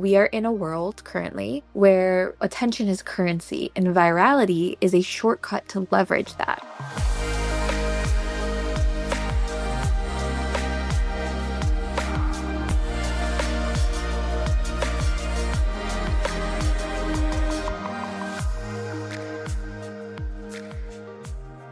We are in a world currently where attention is currency, and virality is a shortcut to leverage that.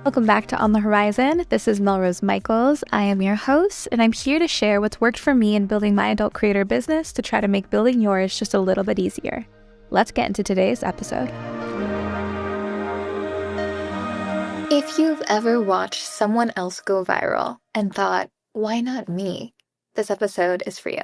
Welcome back to On the Horizon. This is MelRose Michaels. I am your host, and I'm here to share what's worked for me in building my adult creator business to try to make building yours just a little bit easier. Let's get into today's episode. If you've ever watched someone else go viral and thought, why not me? This episode is for you.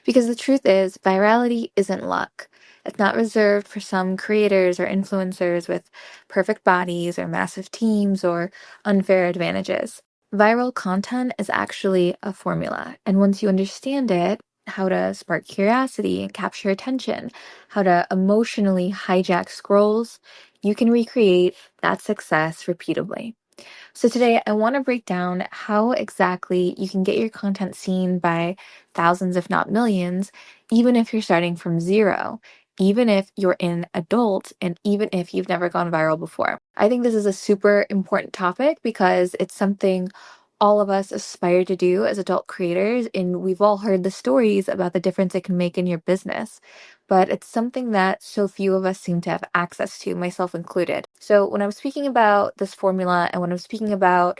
Because the truth is, virality isn't luck. It's not reserved for some creators or influencers with perfect bodies or massive teams or unfair advantages. Viral content is actually a formula. And once you understand it, how to spark curiosity and capture attention, how to emotionally hijack scrolls, you can recreate that success repeatably. So today I want to break down how exactly you can get your content seen by thousands, if not millions, even if you're starting from zero, even if you're an adult, and even if you've never gone viral before. I think this is a super important topic because it's something all of us aspire to do as adult creators, and we've all heard the stories about the difference it can make in your business. But it's something that so few of us seem to have access to, myself included. So when I'm speaking about this formula and when I'm speaking about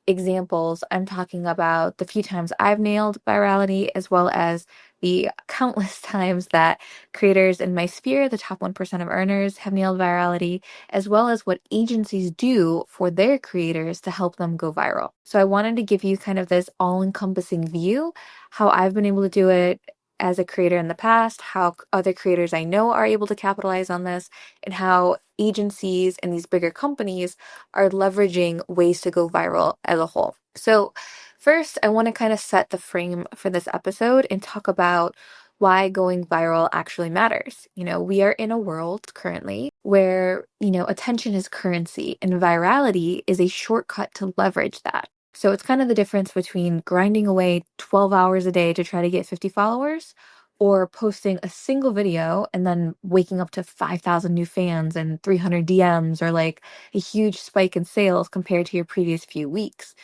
examples, I'm talking about the few times I've nailed virality, as well as the countless times that creators in my sphere, the top 1% of earners, have nailed virality, as well as what agencies do for their creators to help them go viral. So I wanted to give you kind of this all-encompassing view, how I've been able to do it as a creator in the past, how other creators I know are able to capitalize on this, and how agencies and these bigger companies are leveraging ways to go viral as a whole. So first, I want to kind of set the frame for this episode and talk about why going viral actually matters. We are in a world currently where, attention is currency, and virality is a shortcut to leverage that. So it's kind of the difference between grinding away 12 hours a day to try to get 50 followers or posting a single video and then waking up to 5,000 new fans and 300 DMs or like a huge spike in sales compared to your previous few weeks.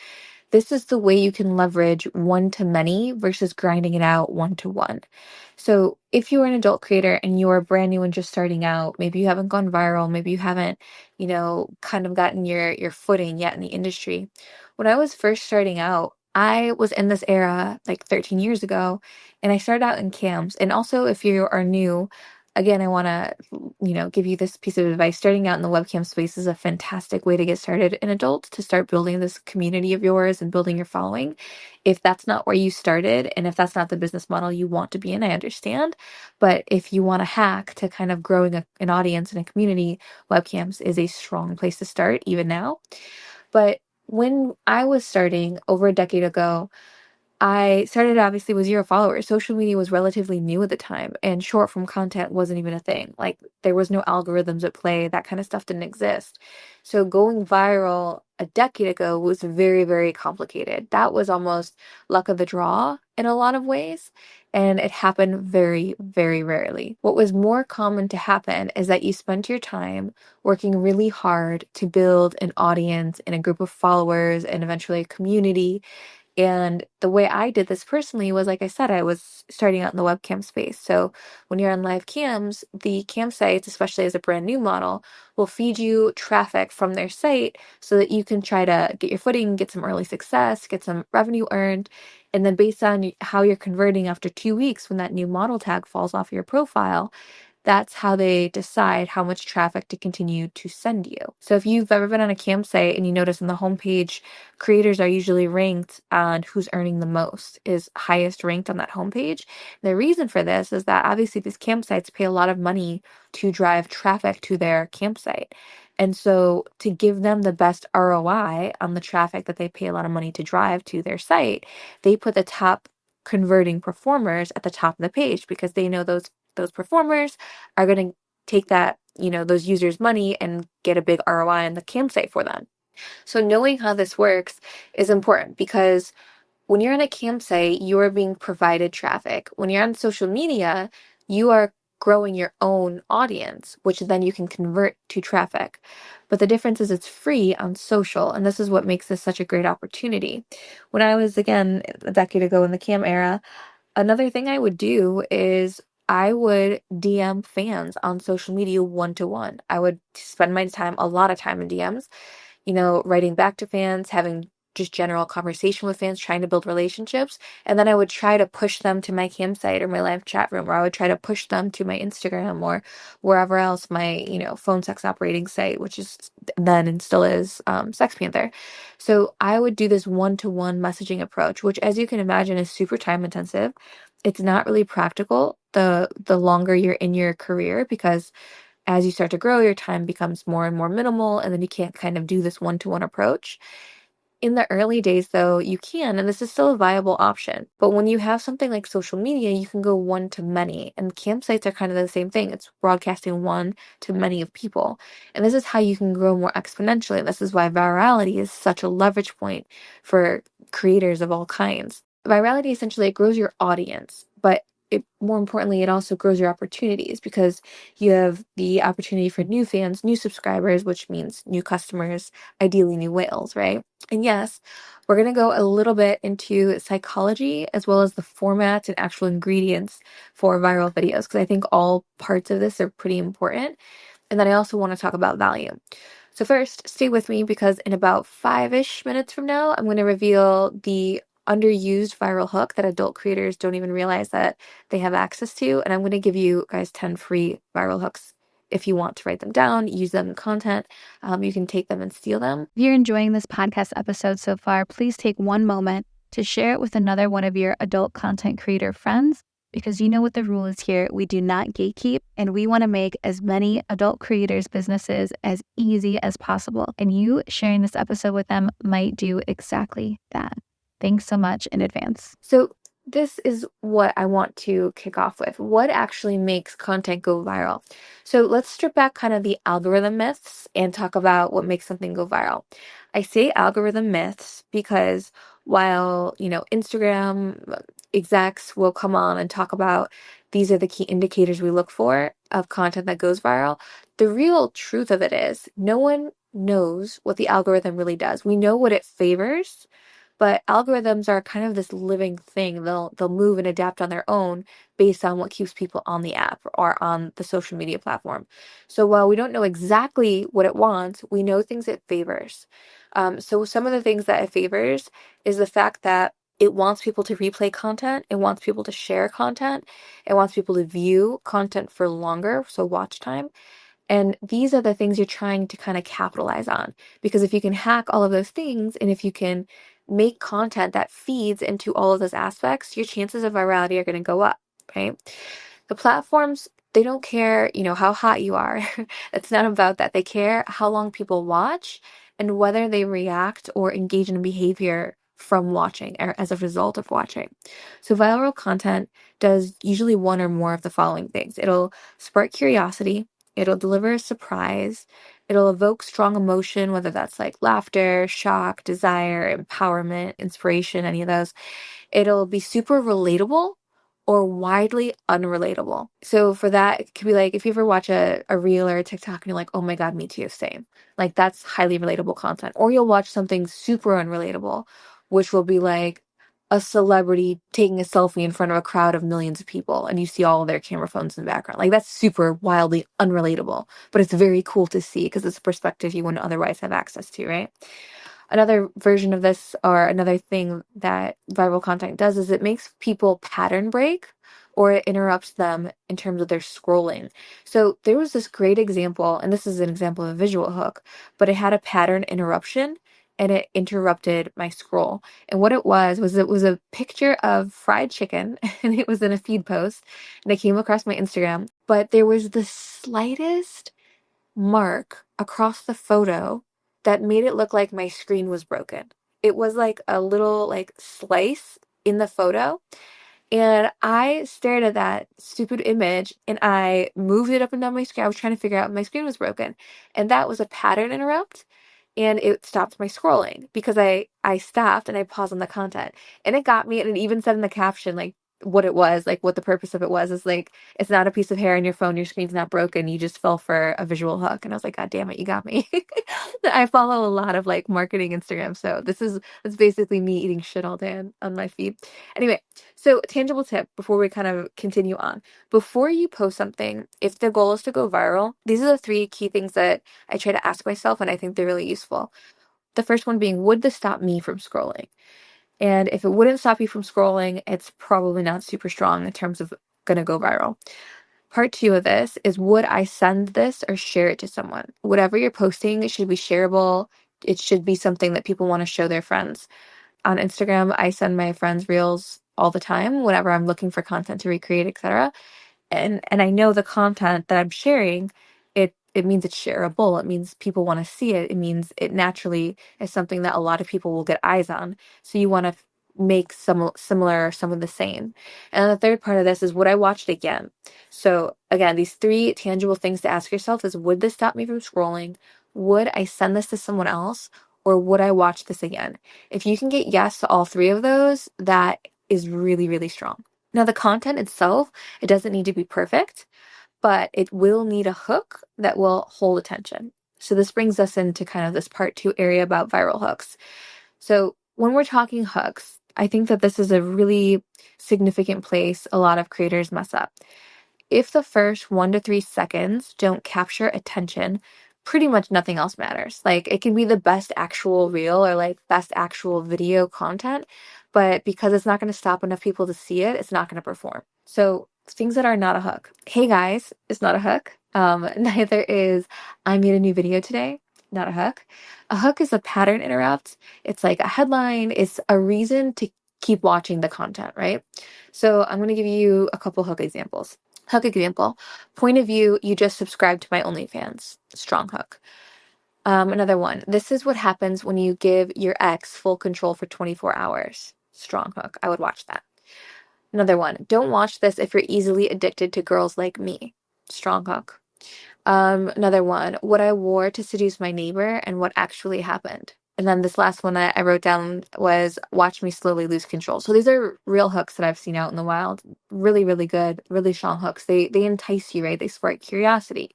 This is the way you can leverage one-to-many versus grinding it out one-to-one. So if you're an adult creator and you're brand new and just starting out, maybe you haven't gone viral, maybe you haven't, kind of gotten your footing yet in the industry. When I was first starting out, I was in this era like 13 years ago, and I started out in cams. And also, if you are new, again, I want to, give you this piece of advice. Starting out in the webcam space is a fantastic way to get started in adults, to start building this community of yours and building your following. If that's not where you started, and if that's not the business model you want to be in, I understand. But if you want to hack to kind of growing an audience and a community, webcams is a strong place to start even now. But when I was starting over a decade ago, I started obviously with 0 followers. Social media was relatively new at the time, and short form content wasn't even a thing. Like, there was no algorithms at play. That kind of stuff didn't exist. So going viral a decade ago was very, very complicated. That was almost luck of the draw in a lot of ways, and it happened very, very rarely. What was more common to happen is that you spent your time working really hard to build an audience and a group of followers and eventually a community. And the way I did this personally was, like I said, I was starting out in the webcam space. So when you're on live cams, the campsites, especially as a brand new model, will feed you traffic from their site so that you can try to get your footing, get some early success, get some revenue earned. And then based on how you're converting after 2 weeks, when that new model tag falls off your profile, that's how they decide how much traffic to continue to send you. So if you've ever been on a campsite and you notice on the homepage, creators are usually ranked on who's earning the most, is highest ranked on that homepage. The reason for this is that obviously these campsites pay a lot of money to drive traffic to their campsite. And so to give them the best ROI on the traffic that they pay a lot of money to drive to their site, they put the top converting performers at the top of the page because they know those performers are going to take that, those users' money and get a big ROI on the campsite for them. So knowing how this works is important because when you're on a campsite, you're being provided traffic. When you're on social media, you are growing your own audience, which then you can convert to traffic. But the difference is it's free on social, and this is what makes this such a great opportunity. When I was, again, a decade ago in the cam era, another thing I would do is I would DM fans on social media one-to-one. I would spend my time, a lot of time in DMs, writing back to fans, having just general conversation with fans, trying to build relationships. And then I would try to push them to my campsite or my live chat room, or I would try to push them to my Instagram or wherever else, my, phone sex operating site, which is then and still is Sex Panther. So I would do this one-to-one messaging approach, which, as you can imagine, is super time intensive. It's not really practical the longer you're in your career, because as you start to grow, your time becomes more and more minimal, and then you can't kind of do this one-to-one approach. In the early days, though, you can, and this is still a viable option. But when you have something like social media, you can go one to many, and campsites are kind of the same thing. It's broadcasting one to many of people. And this is how you can grow more exponentially. And this is why virality is such a leverage point for creators of all kinds. Virality essentially, it grows your audience, but more importantly, it also grows your opportunities, because you have the opportunity for new fans, new subscribers, which means new customers, ideally new whales, right? And yes, we're going to go a little bit into psychology as well as the formats and actual ingredients for viral videos, because I think all parts of this are pretty important. And then I also want to talk about value. So first, stay with me, because in about 5-ish minutes from now, I'm going to reveal the underused viral hook that adult creators don't even realize that they have access to. And I'm going to give you guys 10 free viral hooks. If you want to write them down, use them in content, you can take them and steal them. If you're enjoying this podcast episode so far, please take one moment to share it with another one of your adult content creator friends, because you know what the rule is here. We do not gatekeep, and we want to make as many adult creators' businesses as easy as possible. And you sharing this episode with them might do exactly that. Thanks so much in advance. So this is what I want to kick off with. What actually makes content go viral? So let's strip back kind of the algorithm myths and talk about what makes something go viral. I say algorithm myths because while, Instagram execs will come on and talk about these are the key indicators we look for of content that goes viral, the real truth of it is no one knows what the algorithm really does. We know what it favors, but algorithms are kind of this living thing. They'll move and adapt on their own based on what keeps people on the app or on the social media platform. So while we don't know exactly what it wants, we know things it favors. So some of the things that it favors is the fact that it wants people to replay content. It wants people to share content. It wants people to view content for longer, so watch time. And these are the things you're trying to kind of capitalize on. Because if you can hack all of those things, and if you can make content that feeds into all of those aspects, your chances of virality are going to go up, right? The platforms, they don't care, how hot you are. It's not about that. They care how long people watch and whether they react or engage in behavior from watching or as a result of watching. So viral content does usually one or more of the following things. It'll spark curiosity. It'll deliver a surprise. It'll evoke strong emotion, whether that's like laughter, shock, desire, empowerment, inspiration, any of those. It'll be super relatable or widely unrelatable. So for that, it could be like if you ever watch a reel or a TikTok and you're like, oh my God, me too, same. Like that's highly relatable content. Or you'll watch something super unrelatable, which will be like a celebrity taking a selfie in front of a crowd of millions of people and you see all of their camera phones in the background. Like that's super wildly unrelatable, but it's very cool to see because it's a perspective you wouldn't otherwise have access to, right? Another version of this, or another thing that viral content does, is it makes people pattern break, or it interrupts them in terms of their scrolling. So there was this great example, and this is an example of a visual hook, but it had a pattern interruption and it interrupted my scroll. And what it was a picture of fried chicken and it was in a feed post and it came across my Instagram, but there was the slightest mark across the photo that made it look like my screen was broken. It was like a little slice in the photo. And I stared at that stupid image and I moved it up and down my screen. I was trying to figure out if my screen was broken. And that was a pattern interrupt. And it stopped my scrolling because I stopped and I paused on the content. And it got me, and it even said in the caption, like, what it was, like what the purpose of it was, is like, it's not a piece of hair on your phone, your screen's not broken, you just fell for a visual hook. And I was like, God damn it, you got me. I follow a lot of like marketing Instagram, so it's basically me eating shit all day on my feed. Anyway, so tangible tip before we kind of continue on. Before you post something, if the goal is to go viral, these are the 3 key things that I try to ask myself, and I think they're really useful. The first one being, would this stop me from scrolling? And if it wouldn't stop you from scrolling, it's probably not super strong in terms of gonna go viral. Part 2 of this is, would I send this or share it to someone? Whatever you're posting, it should be shareable. It should be something that people want to show their friends. On Instagram, I send my friends reels all the time whenever I'm looking for content to recreate, etc. And I know the content that I'm sharing, it means it's shareable. It means people want to see it. It means it naturally is something that a lot of people will get eyes on. So you want to make some similar, some of the same. And the third part of this is, would I watch it again? So again, these 3 tangible things to ask yourself is, would this stop me from scrolling? Would I send this to someone else? Or would I watch this again? If you can get yes to all 3 of those, that is really, really strong. Now, the content itself, it doesn't need to be perfect, but it will need a hook that will hold attention. So this brings us into kind of this part 2 area about viral hooks. So when we're talking hooks, I think that this is a really significant place a lot of creators mess up. If the first 1 to 3 seconds don't capture attention, pretty much nothing else matters. Like, it can be the best actual reel or like best actual video content, but because it's not going to stop enough people to see it, it's not going to perform. So things that are not a hook. Hey guys, is not a hook. Neither is, I made a new video today. Not a hook. A hook is a pattern interrupt. It's like a headline. It's a reason to keep watching the content, right? So I'm going to give you a couple hook examples. Hook example, point of view, you just subscribed to my OnlyFans. Strong hook. Another one, this is what happens when you give your ex full control for 24 hours. Strong hook. I would watch that. Another one, don't watch this if you're easily addicted to girls like me. Strong hook. Another one, what I wore to seduce my neighbor and what actually happened. And then this last one that I wrote down was, watch me slowly lose control. So these are real hooks that I've seen out in the wild. Really, really good, really strong hooks. They entice you, right? They spark curiosity.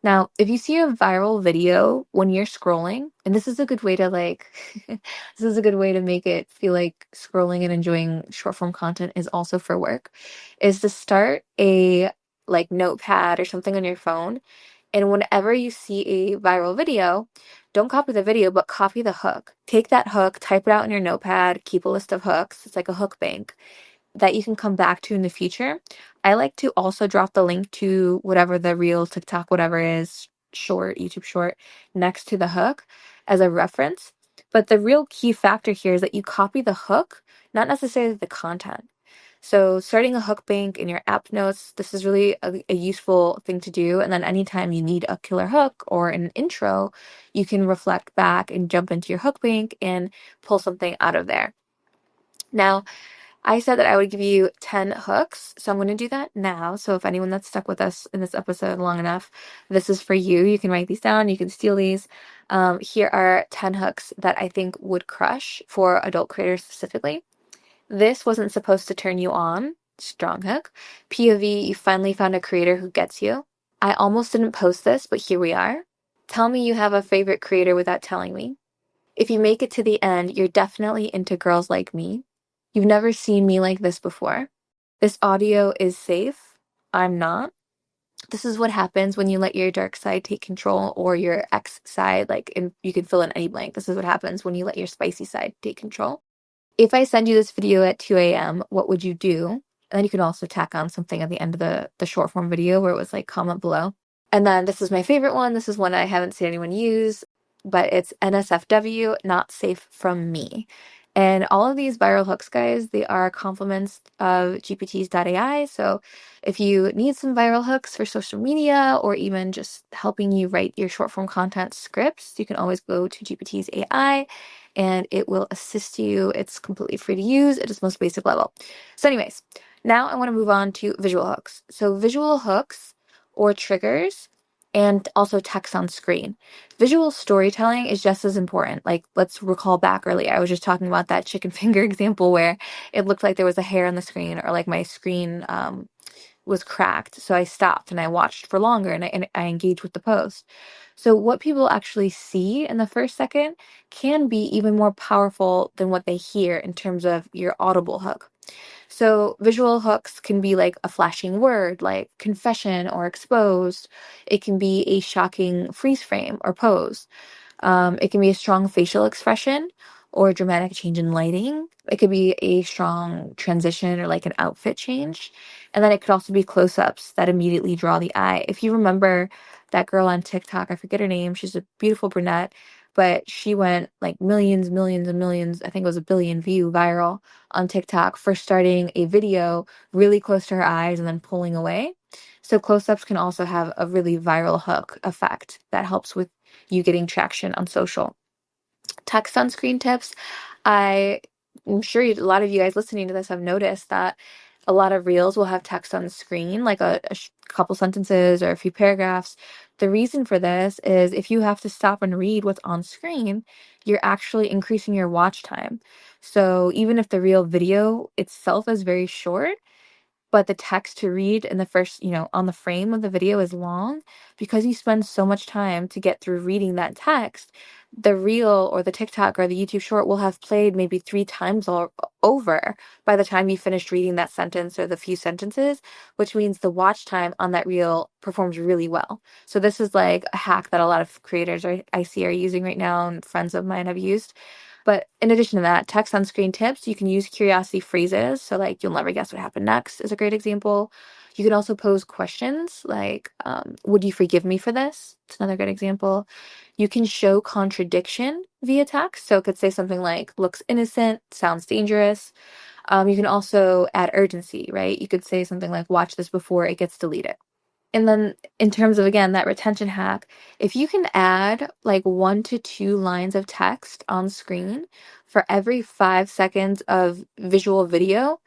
Now, if you see a viral video when you're scrolling, and this is a good way to like, this is a good way to make it feel like scrolling and enjoying short form content is also for work, is to start a like notepad or something on your phone. And whenever you see a viral video, don't copy the video, but copy the hook. Take that hook, type it out in your notepad, keep a list of hooks. It's like a hook bank that you can come back to in the future. I like to also drop the link to whatever the reel, TikTok, whatever is, short, YouTube short, next to the hook as a reference. But the real key factor here is that you copy the hook, not necessarily the content. So starting a hook bank in your app notes, this is really a useful thing to do. And then anytime you need a killer hook or an intro, you can reflect back and jump into your hook bank and pull something out of there. Now, I said that I would give you 10 hooks, so I'm going to do that now. So if anyone that's stuck with us in this episode long enough, this is for you. You can write these down. You can steal these. Here are 10 hooks that I think would crush for adult creators specifically. This wasn't supposed to turn you on. Strong hook. POV, you finally found a creator who gets you. I almost didn't post this, but here we are. Tell me you have a favorite creator without telling me. If you make it to the end, you're definitely into girls like me. You've never seen me like this before. This audio is safe. I'm not. This is what happens when you let your dark side take control, or your X side, and you can fill in any blank. This is what happens when you let your spicy side take control. If I send you this video at 2 a.m., what would you do? And then you can also tack on something at the end of the short form video where it was like, comment below. And then this is my favorite one. This is one I haven't seen anyone use, but it's NSFW, not safe from me. And all of these viral hooks, guys, they are complements of GPTXASX. So if you need some viral hooks for social media, or even just helping you write your short form content scripts, you can always go to GPTXASX and it will assist you. It's completely free to use at its most basic level. So anyways, now I want to move on to visual hooks. So visual hooks or triggers and also text on screen. Visual storytelling is just as important. Like, let's recall back earlier, I was just talking about that chicken finger example where it looked like there was a hair on the screen, or like my screen was cracked. So I stopped and I watched for longer, and I engaged with the post. So what people actually see in the first second can be even more powerful than what they hear in terms of your audible hook. So visual hooks can be like a flashing word, like confession or exposed. It can be a shocking freeze frame or pose. It can be a strong facial expression or a dramatic change in lighting. It could be a strong transition or like an outfit change. And then it could also be close-ups that immediately draw the eye. If you remember that girl on TikTok, I forget her name, she's a beautiful brunette, but she went like millions, millions, and millions, I think it was a billion view viral on TikTok for starting a video really close to her eyes and then pulling away. So close-ups can also have a really viral hook effect that helps with you getting traction on social. Text on screen tips. I'm sure a lot of you guys listening to this have noticed that a lot of reels will have text on the screen, like a couple sentences or a few paragraphs. The reason for this is if you have to stop and read what's on screen, you're actually increasing your watch time. So even if the real video itself is very short, but the text to read in the first, on the frame of the video is long, because you spend so much time to get through reading that text, the reel or the TikTok or the YouTube short will have played maybe 3 times over by the time you finished reading that sentence or the few sentences, which means the watch time on that reel performs really well. So this is like a hack that a lot of creators I see are using right now, and friends of mine have used. But in addition to that, text on screen tips, you can use curiosity phrases. So like, you'll never guess what happened next is a great example. You can also pose questions like, would you forgive me for this? It's another good example. You can show contradiction via text. So it could say something like, looks innocent, sounds dangerous. You can also add urgency, right? You could say something like, watch this before it gets deleted. And then in terms of, again, that retention hack, if you can add like 1 to 2 lines of text on screen for every 5 seconds of visual video,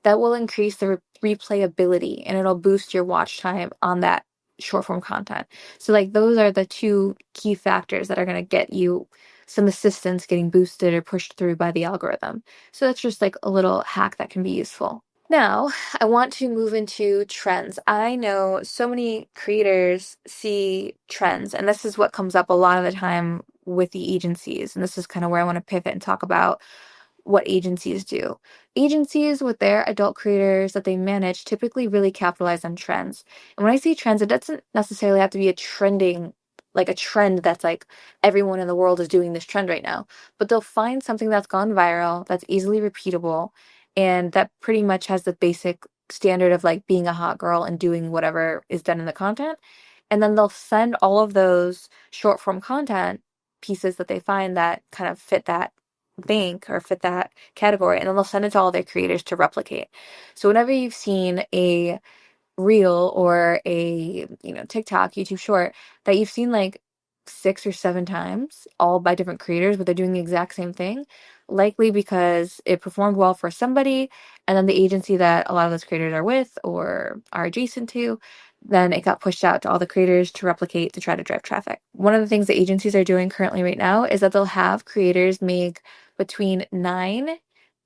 that will increase the replayability, and it'll boost your watch time on that short form content. So like, those are the 2 key factors that are going to get you some assistance getting boosted or pushed through by the algorithm. So that's just like a little hack that can be useful. Now, I want to move into trends. I know so many creators see trends, and this is what comes up a lot of the time with the agencies. And this is kind of where I want to pivot and talk about what agencies do. Agencies with their adult creators that they manage typically really capitalize on trends. And when I say trends, it doesn't necessarily have to be a trend that's like everyone in the world is doing this trend right now, but they'll find something that's gone viral, that's easily repeatable, and that pretty much has the basic standard of like being a hot girl and doing whatever is done in the content. And then they'll send all of those short form content pieces that they find that kind of fit that bank or fit that category, and then they'll send it to all their creators to replicate. So whenever you've seen a reel or a TikTok, YouTube short that you've seen like 6 or 7 times, all by different creators, but they're doing the exact same thing, likely because it performed well for somebody, and then the agency that a lot of those creators are with or are adjacent to, then it got pushed out to all the creators to replicate to try to drive traffic. One of the things the agencies are doing currently right now is that they'll have creators make between 9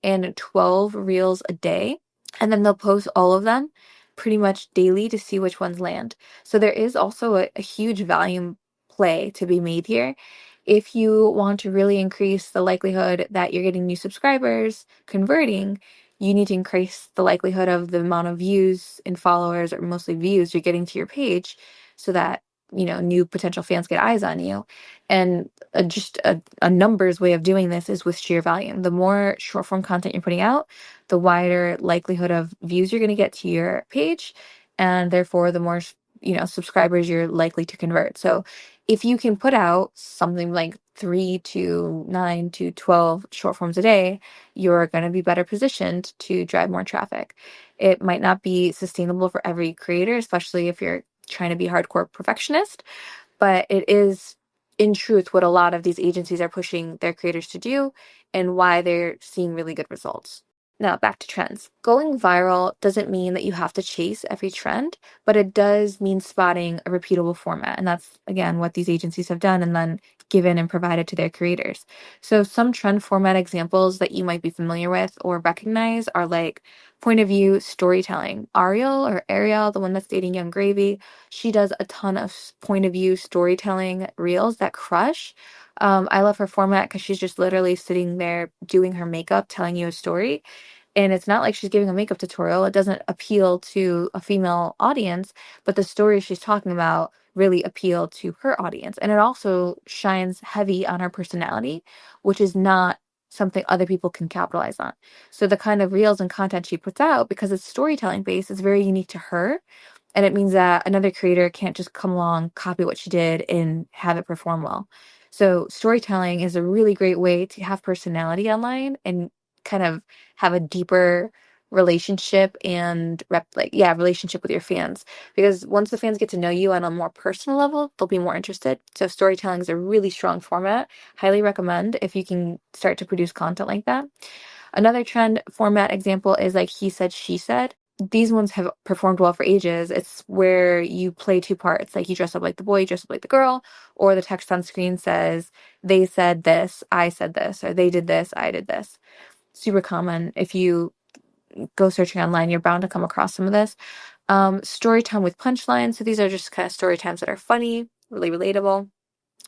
and 12 reels a day, and then they'll post all of them pretty much daily to see which ones land. So there is also a huge volume play to be made here. If you want to really increase the likelihood that you're getting new subscribers converting, you need to increase the likelihood of the amount of views and followers, or mostly views, you're getting to your page, so that new potential fans get eyes on you. And just a numbers way of doing this is with sheer volume. The more short form content you're putting out, the wider likelihood of views you're going to get to your page, and therefore the more subscribers you're likely to convert. So if you can put out something like 3 to 9 to 12 short forms a day, you're going to be better positioned to drive more traffic. It might not be sustainable for every creator, especially if you're trying to be hardcore perfectionist, but it is in truth what a lot of these agencies are pushing their creators to do, and why they're seeing really good results. Now, back to trends. Going viral doesn't mean that you have to chase every trend, but it does mean spotting a repeatable format. And that's, again, what these agencies have done and then given and provided to their creators. So some trend format examples that you might be familiar with or recognize are like point of view storytelling. Ariel, the one that's dating Young Gravy, she does a ton of point of view storytelling reels that crush. I love her format because she's just literally sitting there doing her makeup, telling you a story. And it's not like she's giving a makeup tutorial. It doesn't appeal to a female audience, but the stories she's talking about really appeal to her audience. And it also shines heavy on her personality, which is not something other people can capitalize on. So the kind of reels and content she puts out, because it's storytelling based, is very unique to her. And it means that another creator can't just come along, copy what she did, and have it perform well. So storytelling is a really great way to have personality online and kind of have a deeper relationship and relationship with your fans. Because once the fans get to know you on a more personal level, they'll be more interested. So storytelling is a really strong format. Highly recommend if you can start to produce content like that. Another trend format example is like He Said, She Said. These ones have performed well for ages. It's where you play two parts, like you dress up like the boy, you dress up like the girl, or the text on screen says, they said this, I said this, or they did this, I did this. Super common. If you go searching online, you're bound to come across some of this. Story time with punchlines. So these are just kind of story times that are funny, really relatable.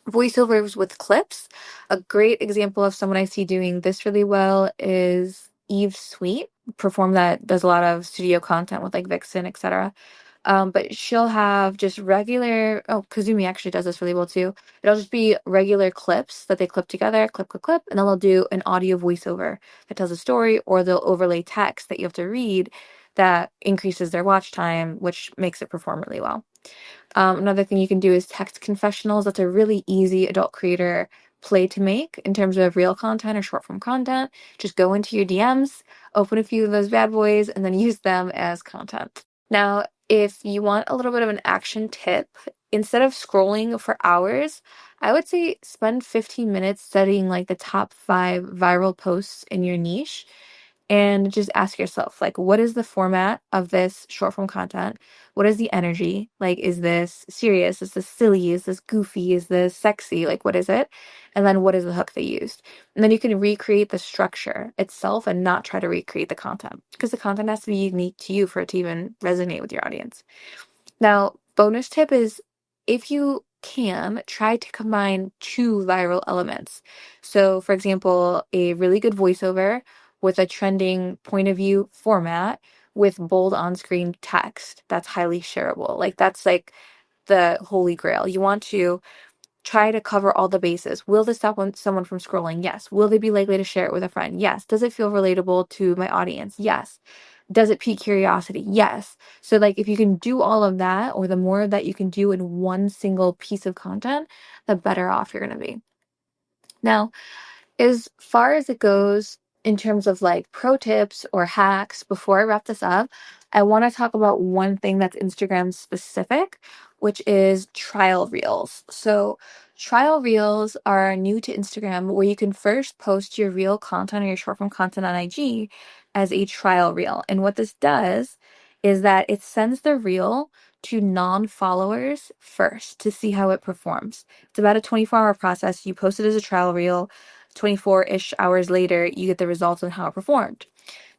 Voiceovers with clips. A great example of someone I see doing this really well is Eve Sweet, perform that does a lot of studio content with like Vixen, etc. But she'll have just regular, Kazumi actually does this really well too. It'll just be regular clips that they clip together, clip, and then they'll do an audio voiceover that tells a story, or they'll overlay text that you have to read that increases their watch time, which makes it perform really well. Another thing you can do is text confessionals. That's a really easy adult creator play to make in terms of real content or short form content. Just go into your DMs, open a few of those bad boys, and then use them as content. Now, if you want a little bit of an action tip, instead of scrolling for hours, I would say spend 15 minutes studying like the top 5 viral posts in your niche and just ask yourself, like, what is the format of this short form content? What is the energy? Like, is this serious? Is this silly? Is this goofy? Is this sexy? Like, what is it? And then what is the hook they used? And then you can recreate the structure itself and not try to recreate the content, because the content has to be unique to you for it to even resonate with your audience. Now, bonus tip is, if you can, try to combine 2 viral elements. So, for example, a really good voiceover with a trending point of view format with bold on-screen text that's highly shareable. Like, that's like the holy grail. You want to try to cover all the bases. Will this stop someone from scrolling? Yes. Will they be likely to share it with a friend? Yes. Does it feel relatable to my audience? Yes. Does it pique curiosity? Yes. So like, if you can do all of that, or the more that you can do in one single piece of content, the better off you're going to be. Now, as far as it goes in terms of like pro tips or hacks, before I wrap this up, I want to talk about one thing that's Instagram specific, which is trial reels. So trial reels are new to Instagram, where you can first post your reel content or your short form content on IG as a trial reel. And what this does is that it sends the reel to non-followers first to see how it performs. It's about a 24-hour process. You post it as a trial reel. 24-ish hours later, you get the results on how it performed.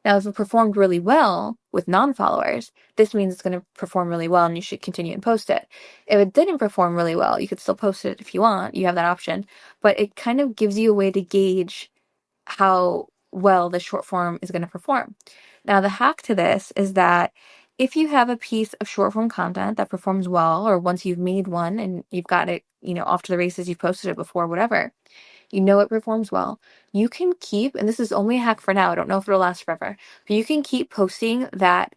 Now, if it performed really well with non-followers, this means it's going to perform really well and you should continue and post it. If it didn't perform really well, you could still post it if you want. You have that option. But it kind of gives you a way to gauge how well the short form is going to perform. Now, the hack to this is that if you have a piece of short form content that performs well, or once you've made one and you've got it, off to the races, you've posted it before, whatever, it performs well, you can keep, and this is only a hack for now, I don't know if it'll last forever, but you can keep posting that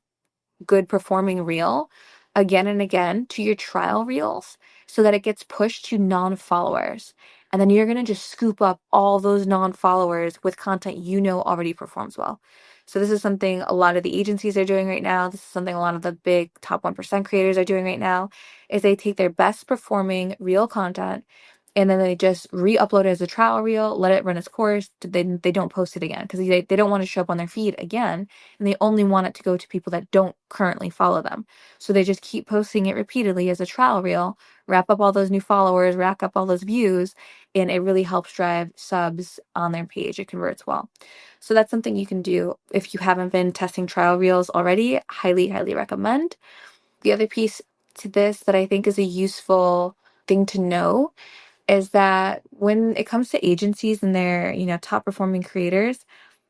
good performing reel again and again to your trial reels so that it gets pushed to non-followers. And then you're going to just scoop up all those non-followers with content already performs well. So this is something a lot of the agencies are doing right now. This is something a lot of the big top 1% creators are doing right now, is they take their best performing reel content and then they just re-upload it as a trial reel, let it run its course. They don't post it again because they don't want to show up on their feed again, and they only want it to go to people that don't currently follow them. So they just keep posting it repeatedly as a trial reel, wrap up all those new followers, rack up all those views, and it really helps drive subs on their page. It converts well. So that's something you can do if you haven't been testing trial reels already. Highly, highly recommend. The other piece to this that I think is a useful thing to know is that when it comes to agencies and their, top performing creators,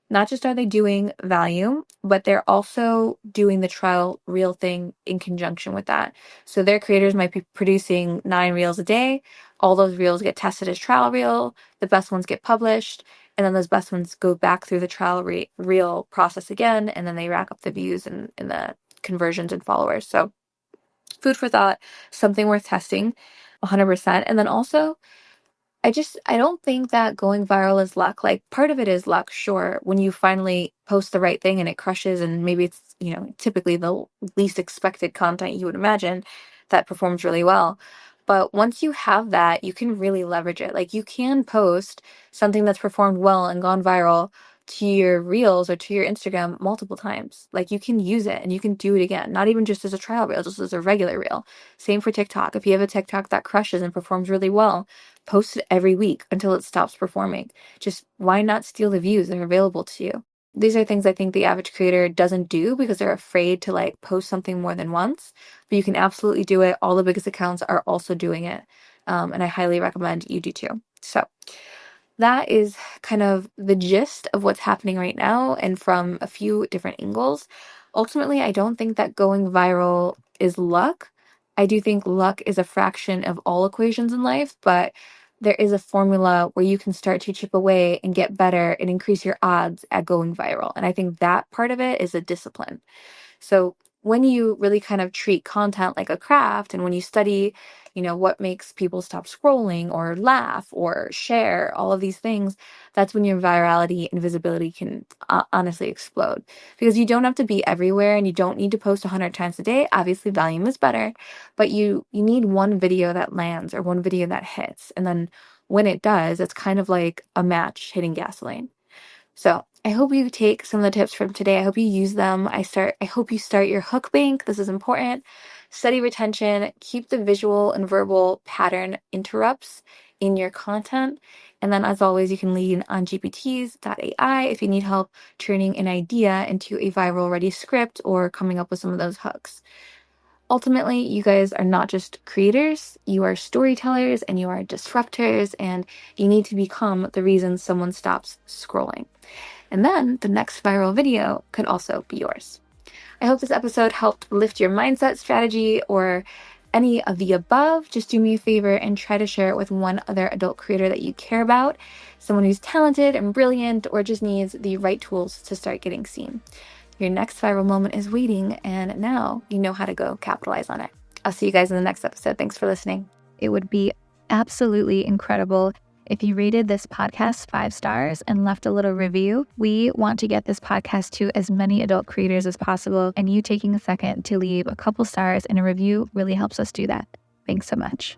not just are they doing value, but they're also doing the trial reel thing in conjunction with that. So their creators might be producing 9 reels a day. All those reels get tested as trial reel. The best ones get published. And then those best ones go back through the trial reel process again. And then they rack up the views and the conversions and followers. So food for thought, something worth testing 100%. And then also, I don't think that going viral is luck. Like, part of it is luck, sure. When you finally post the right thing and it crushes, and maybe it's, typically the least expected content you would imagine that performs really well. But once you have that, you can really leverage it. Like, you can post something that's performed well and gone viral to your reels or to your Instagram multiple times. Like, you can use it and you can do it again, not even just as a trial reel, just as a regular reel. Same for TikTok. If you have a TikTok that crushes and performs really well, post it every week until it stops performing. Just why not steal the views that are available to you? These are things I think the average creator doesn't do because they're afraid to post something more than once, but you can absolutely do it. All the biggest accounts are also doing it. And I highly recommend you do too. So that is kind of the gist of what's happening right now, and from a few different angles. Ultimately, I don't think that going viral is luck. I do think luck is a fraction of all equations in life, but there is a formula where you can start to chip away and get better and increase your odds at going viral. And I think that part of it is a discipline. So when you really kind of treat content like a craft, and when you study, what makes people stop scrolling or laugh or share, all of these things, that's when your virality and visibility can honestly explode. Because you don't have to be everywhere and you don't need to post 100 times a day. Obviously, volume is better, but you need one video that lands or one video that hits. And then when it does, it's kind of like a match hitting gasoline. So I hope you take some of the tips from today. I hope you use them. I hope you start your hook bank. This is important. Study retention. Keep the visual and verbal pattern interrupts in your content. And then, as always, you can lean on GPTXASX.ai if you need help turning an idea into a viral-ready script or coming up with some of those hooks. Ultimately, you guys are not just creators, you are storytellers and you are disruptors, and you need to become the reason someone stops scrolling. And then the next viral video could also be yours. I hope this episode helped lift your mindset, strategy, or any of the above. Just do me a favor and try to share it with one other adult creator that you care about, someone who's talented and brilliant or just needs the right tools to start getting seen. Your next viral moment is waiting, and now you know how to go capitalize on it. I'll see you guys in the next episode. Thanks for listening. It would be absolutely incredible if you rated this podcast 5 stars and left a little review. We want to get this podcast to as many adult creators as possible, and you taking a second to leave a couple stars and a review really helps us do that. Thanks so much.